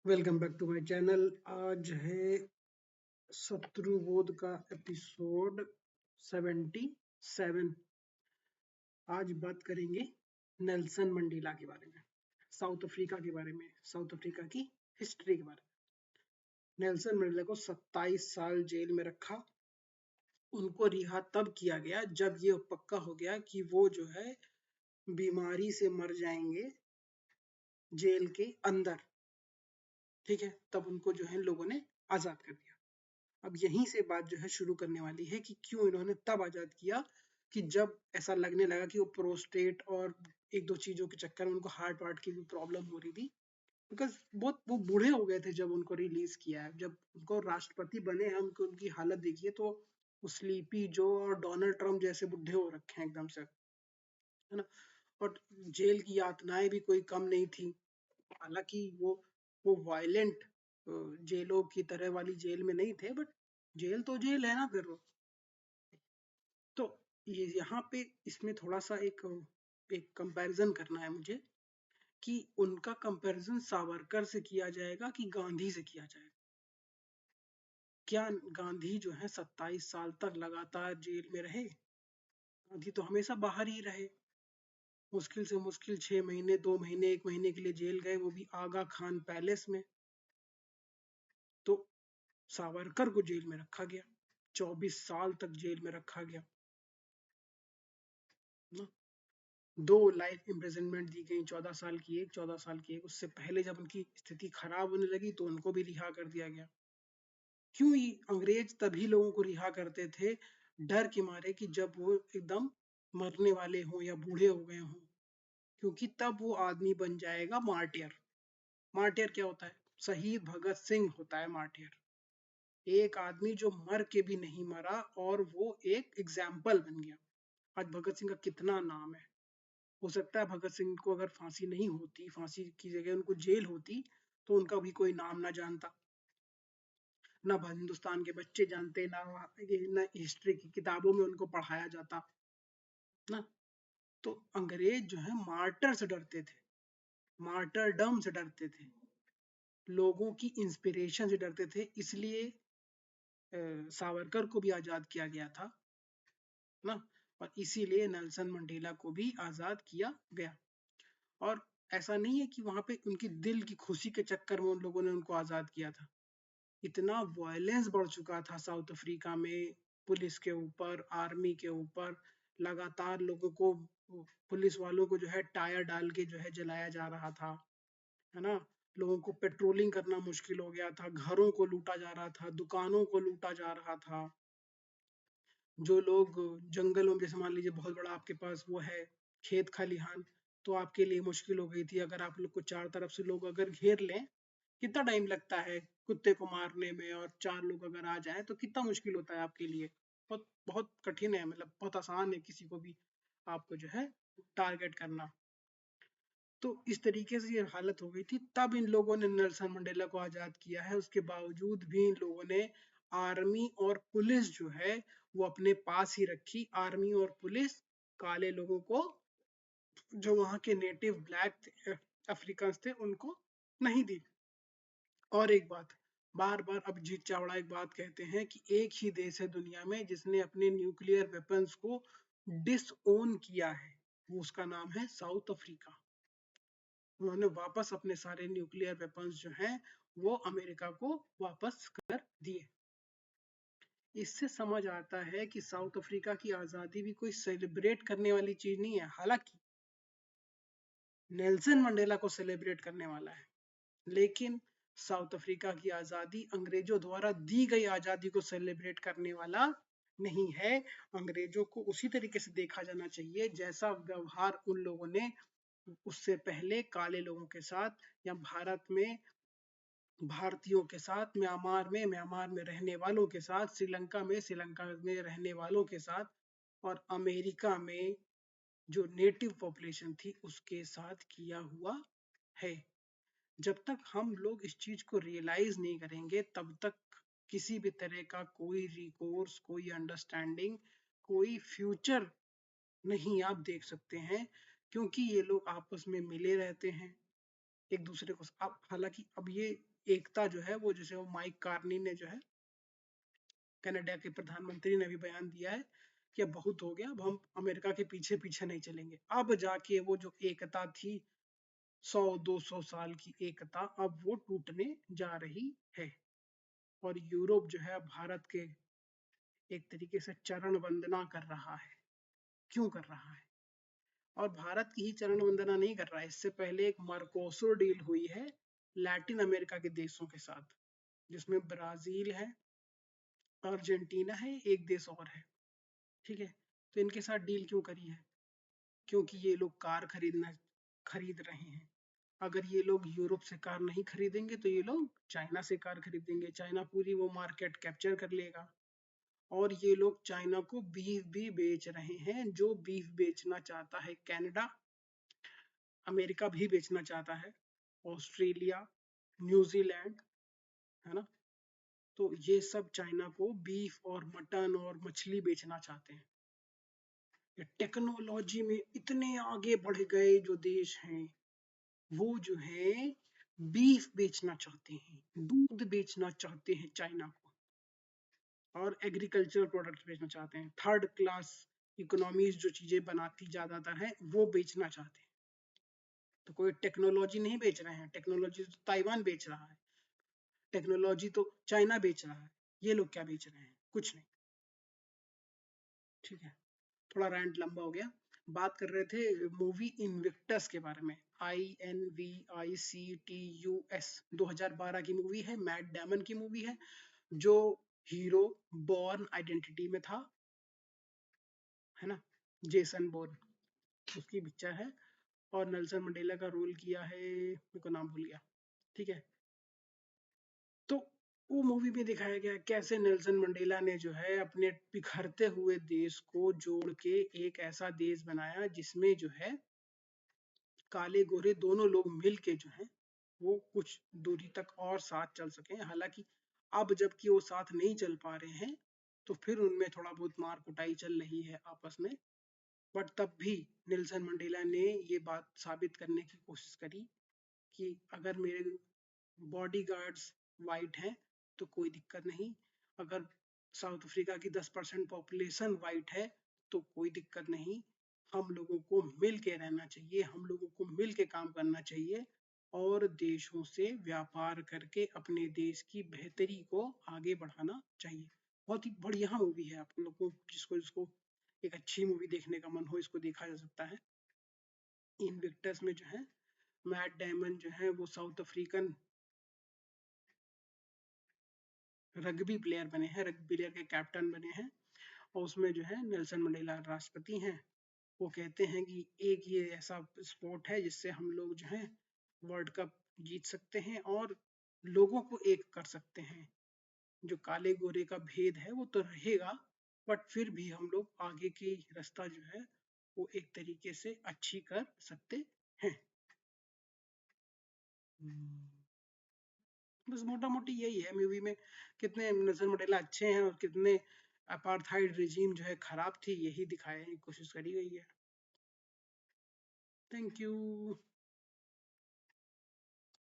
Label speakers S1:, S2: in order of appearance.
S1: Welcome back to my channel. आज है शत्रुबोध का एपिसोड 77। आज बात करेंगे नेल्सन मंडेला के बारे में, साउथ अफ्रीका के बारे में, साउथ अफ्रीका की हिस्ट्री के बारे में। नेल्सन मंडेला को 27 साल जेल में रखा। उनको रिहा तब किया गया जब ये पक्का हो गया कि वो जो है बीमारी से मर जाएंगे जेल के अंदर। ठीक है, तब उनको जो है लोगों ने आजाद कर दिया। अब यहीं से बात जो है शुरू करने वाली है कि क्यों इन्होंने तब आजाद किया, कि जब ऐसा लगने लगा कि वो प्रोस्टेट और एक दो चीजों के चक्कर में उनको हार्ट वार्ट की भी प्रॉब्लम हो रही थी। बिकॉज बहुत वो बूढ़े हो गए थे जब उनको रिलीज किया है। जब उनको राष्ट्रपति बने हैं, उनको उनकी हालत देखिए तो वो स्लीपी जो और डोनाल्ड ट्रम्प जैसे बुढ़े हो रखे हैं एकदम से, है ना। और जेल की यातनाएं भी कोई कम नहीं थी। हालांकि वो वायलेंट जेलों की तरह वाली जेल में नहीं थे, बट जेल तो जेल है ना फिर वो। तो ये यहाँ पे इसमें थोड़ा सा एक एक कंपैरिजन करना है मुझे, कि उनका कंपैरिजन सावरकर से किया जाएगा कि गांधी से किया जाएगा। क्या गांधी जो है 27 साल तक लगातार जेल में रहे? गांधी तो हमेशा बाहर ही रहे। मुश्किल से मुश्किल 6 महीने, 2 महीने, 1 महीने के लिए जेल गए, वो भी आगा खान पैलेस में। तो सावरकर को जेल में रखा गया, 24 साल तक जेल में रखा गया ना। 2 लाइफ इम्प्रिजनमेंट दी गई, 14 साल की एक, 14 साल की एक। उससे पहले जब उनकी स्थिति खराब होने लगी तो उनको भी रिहा कर दिया गया। क्यों ही अंग्रेज तभी लोगों को रिहा करते थे? डर के मारे कि जब वो एकदम मरने वाले हों या बूढ़े हो गए हों, क्योंकि तब वो आदमी बन जाएगा मार्टियर। मार्टियर क्या होता है? शहीद भगत सिंह होता है मार्टियर। एक आदमी जो मर के भी नहीं मरा और वो एक एग्जाम्पल बन गया। आज भगत सिंह का कितना नाम है। हो सकता है भगत सिंह को अगर फांसी नहीं होती, फांसी की जगह उनको जेल होती, तो उनका भी कोई नाम ना जानता, ना हिंदुस्तान के बच्चे जानते, ना हिस्ट्री की किताबों में उनको पढ़ाया जाता ना। तो अंग्रेज जो है मार्टर से डरते थे, मार्टरडम से डरते थे, लोगों की इंस्पिरेशन से डरते थे। इसलिए सावरकर को भी आजाद किया गया था ना। और इसीलिए नेल्सन मंडेला को भी आजाद किया गया। और ऐसा नहीं है कि वहां पे उनकी दिल की खुशी के चक्कर में उन लोगों ने उनको आजाद किया था। इतना वायलेंस बढ़ चुका था साउथ अफ्रीका में, पुलिस के ऊपर, आर्मी के ऊपर। लगातार लोगों को, पुलिस वालों को जो है टायर डाल के जो है जलाया जा रहा था, है ना। लोगों को पेट्रोलिंग करना मुश्किल हो गया था, घरों को लूटा जा रहा था, दुकानों को लूटा जा रहा था। जो लोग जंगलों में, जैसे मान लीजिए बहुत बड़ा आपके पास वो है खेत खलिहान, तो आपके लिए मुश्किल हो गई थी। अगर आप लोग को चार तरफ से लोग अगर घेर लें, कितना टाइम लगता है कुत्ते को मारने में, और चार लोग अगर आ जाएं तो कितना मुश्किल होता है आपके लिए। बहुत बहुत कठिन है, मतलब बहुत आसान है किसी को भी आपको जो है टारगेट करना। तो इस तरीके से ये हालत हो गई थी, तब इन लोगों ने नेल्सन मंडेला को आजाद किया है। उसके बावजूद भी इन लोगों ने आर्मी और पुलिस जो है वो अपने पास ही रखी। आर्मी और पुलिस काले लोगों को, जो वहाँ के नेटिव ब्लैक अफ्रीकन थे, उनको नहीं दी। और एक बात, बार बार अभिजीत चावड़ा एक बात कहते हैं कि एक ही देश है दुनिया में जिसने अपने न्यूक्लियर वेपन्स को डिसओन किया है, वो उसका नाम है साउथ अफ्रीका। उन्होंने वापस अपने सारे न्यूक्लियर वेपन्स जो हैं वो अमेरिका को वापस कर दिए। इससे समझ आता है कि साउथ अफ्रीका की आजादी भी कोई सेलिब्रेट करने वाली चीज नहीं है। हालांकि नेल्सन मंडेला को सेलिब्रेट करने वाला है, लेकिन साउथ अफ्रीका की आजादी अंग्रेजों द्वारा दी गई आजादी को सेलिब्रेट करने वाला नहीं है। अंग्रेजों को उसी तरीके से देखा जाना चाहिए जैसा व्यवहार उन लोगों ने उससे पहले काले लोगों के साथ, या भारत में भारतीयों के साथ, म्यांमार में रहने वालों के साथ, श्रीलंका में रहने वालों के साथ, और अमेरिका में जो नेटिव पॉपुलेशन थी उसके साथ किया हुआ है। जब तक हम लोग इस चीज को रियलाइज नहीं करेंगे, तब तक किसी भी तरह का कोई रिकोर्स, कोई अंडरस्टैंडिंग, कोई फ्यूचर नहीं आप देख सकते हैं। क्योंकि ये लोग आपस में मिले रहते हैं, एक दूसरे को। अब हालांकि अब ये एकता जो है वो, जैसे वो माइक कार्नी ने जो है, कनाडा के प्रधानमंत्री ने भी बयान दिया है कि अब बहुत हो गया, अब हम अमेरिका के पीछे पीछे नहीं चलेंगे। अब जाके वो जो एकता थी 100-200 साल की एकता, अब वो टूटने जा रही है। और यूरोप जो है भारत के एक तरीके से चरण वंदना कर रहा है। क्यों कर रहा है? और भारत की ही चरण वंदना नहीं कर रहा है, इससे पहले एक मर्कोसुर डील हुई है लैटिन अमेरिका के देशों के साथ, जिसमें ब्राजील है, अर्जेंटीना है, एक देश और है। ठीक है, तो इनके साथ डील क्यों करी है? क्योंकि ये लोग कार खरीद रहे हैं। अगर ये लोग यूरोप से कार नहीं खरीदेंगे तो ये लोग चाइना से कार खरीदेंगे, चाइना पूरी वो मार्केट कैप्चर कर लेगा। और ये लोग चाइना को बीफ भी बेच रहे हैं। जो बीफ बेचना चाहता है कनाडा, अमेरिका भी बेचना चाहता है, ऑस्ट्रेलिया, न्यूजीलैंड, है ना। तो ये सब चाइना को बीफ और मटन और मछली बेचना चाहते हैं। टेक्नोलॉजी में इतने आगे बढ़ गए जो देश हैं, वो जो है बीफ बेचना चाहते हैं, दूध बेचना चाहते हैं चाइना को, और एग्रीकल्चर प्रोडक्ट्स बेचना चाहते हैं। थर्ड क्लास इकोनॉमीज जो चीजें बनाती ज्यादातर है वो बेचना चाहते हैं। तो कोई टेक्नोलॉजी नहीं बेच रहे हैं, टेक्नोलॉजी तो ताइवान बेच रहा है, टेक्नोलॉजी तो चाइना बेच रहा है। ये लोग क्या बेच रहे हैं? कुछ नहीं। ठीक है, थोड़ा रैंट लंबा हो गया। बात कर रहे थे मूवी इनविक्टस के बारे में। INVICTUS 2012 की मूवी है, मैट डैमन की मूवी है, जो हीरो बॉर्न आइडेंटिटी में था, है ना, जेसन बोर्न, उसकी पिक्चर है। और नेल्सन मंडेला का रोल किया है, मेरे को नाम भूल गया। ठीक है, तो वो मूवी में दिखाया गया कैसे नेल्सन मंडेला ने जो है अपने बिखरते हुए देश को जोड़ के एक ऐसा देश बनाया जिसमें जो है काले गोरे दोनों लोग मिल के जो है वो कुछ दूरी तक और साथ चल सके। हालांकि अब जबकि वो साथ नहीं चल पा रहे हैं, तो फिर उनमें थोड़ा बहुत मार कुटाई चल रही है आपस में। बट तब भी नेल्सन मंडेला ने ये बात साबित करने की कोशिश करी कि अगर मेरे बॉडीगार्ड्स वाइट हैं तो कोई दिक्कत नहीं, अगर साउथ अफ्रीका की 10% पॉपुलेशन वाइट है तो कोई दिक्कत नहीं। हम लोगों को मिल के रहना चाहिए, हम लोगों को मिल के काम करना चाहिए, और देशों से व्यापार करके अपने देश की बेहतरी को आगे बढ़ाना चाहिए। बहुत ही बढ़िया मूवी है, आप लोगों को जिसको जिसको एक अच्छी मूवी देखने का मन हो, इसको देखा जा सकता है। इनविक्टस में जो है मैट डेमन जो है वो साउथ अफ्रीकन रग्बी प्लेयर बने हैं, रग्बी प्लेयर के कैप्टन बने हैं। और उसमें जो है नेल्सन मंडेला राष्ट्रपति हैं। वो कहते हैं कि एक ये ऐसा स्पोर्ट है जिससे हम लोग जो है वर्ल्ड कप जीत सकते हैं और लोगों को एक कर सकते हैं। जो काले गोरे का भेद है वो तो रहेगा, बट फिर भी हम लोग आगे की रास्ता जो है वो एक तरीके से अच्छी कर सकते हैं। बस मोटा मोटी यही है मूवी में, कितने नेल्सन मंडेला अच्छे हैं और कितने अपार्थाइड रिजीम जो है खराब थी, यही दिखाने की कोशिश करी गई है। Thank you.